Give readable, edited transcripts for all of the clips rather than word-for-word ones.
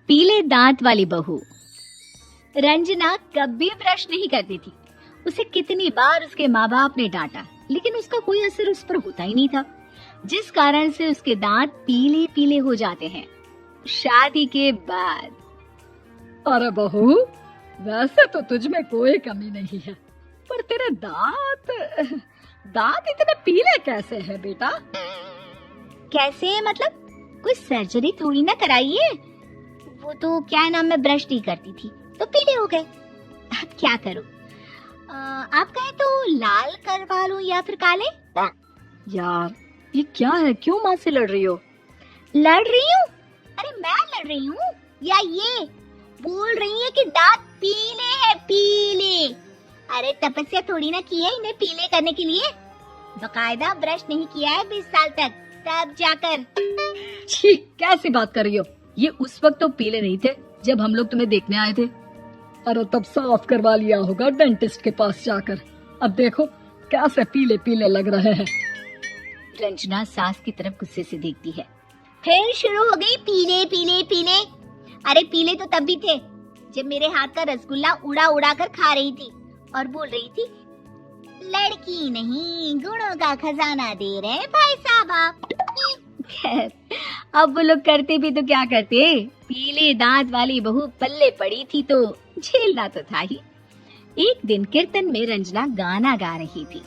पीले दांत वाली बहू। रंजना कभी ब्रश नहीं करती थी। उसे कितनी बार उसके माँ बाप ने डांटा, लेकिन उसका कोई असर उस पर होता ही नहीं था, जिस कारण से उसके दांत पीले पीले हो जाते हैं। शादी के बाद अरे बहू, वैसे तो तुझ में कोई कमी नहीं है, पर तेरे दांत इतने पीले कैसे हैं बेटा? कैसे मतलब? कोई सर्जरी थोड़ी ना कराइए। वो तो क्या नाम, मैं ब्रश नहीं करती थी तो पीले हो गए। अब क्या करूं? आप कहें तो लाल करवा लूं या फिर काले? यार ये क्या है, क्यों माँ से लड़ रही हो? लड़ रही हूँ? अरे मैं लड़ रही हूँ या ये बोल रही है कि दांत पीले हैं, पीले। अरे तपस्या थोड़ी ना की है इन्हें पीले करने के लिए। बकायदा ब्रश नहीं किया है 20 साल तक, तब जाकर। छी, कैसी बात कर रही हो? ये उस वक्त तो पीले नहीं थे जब हम लोग तुम्हें देखने आए थे। अरे तब साफ करवा लिया होगा डेंटिस्ट के पास जाकर। अब देखो कैसे पीले पीले लग रहे हैं। रंजना सास की तरफ गुस्से से देखती है। फिर शुरू हो गई पीले पीले पीले। अरे पीले तो तब भी थे जब मेरे हाथ का रसगुल्ला उड़ा उड़ा कर खा रही थी और बोल रही थी, लड़की नहीं गुणों का खजाना दे रहे भाई साहब आप। खैर, अब वो लोग करते भी तो क्या करते, पीले दांत वाली बहू पल्ले पड़ी थी तो झेलना तो था ही। एक दिन कीर्तन में रंजना गाना गा रही थी।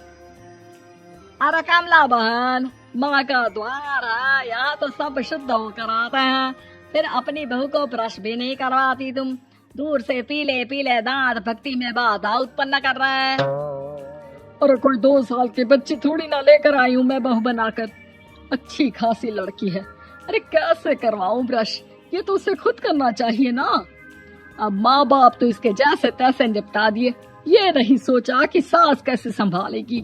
अरे कमला बहन, माँ का द्वार है, यहाँ तो सब शुद्ध होकर आते हैं, फिर अपनी बहू को ब्रश भी नहीं करवाती तुम। दूर से पीले पीले दांत भक्ति में बाधा उत्पन्न कर रहे हैं। अरे कोई 2 साल के बच्चे थोड़ी ना लेकर आई हूँ मैं बहू बनाकर। अच्छी खासी लड़की है, अरे कैसे करवाऊं ब्रश? ये तो उसे खुद करना चाहिए ना। अब माँ बाप तो इसके जैसे तैसे निपटा दिए, ये नहीं सोचा कि सास कैसे संभालेगी।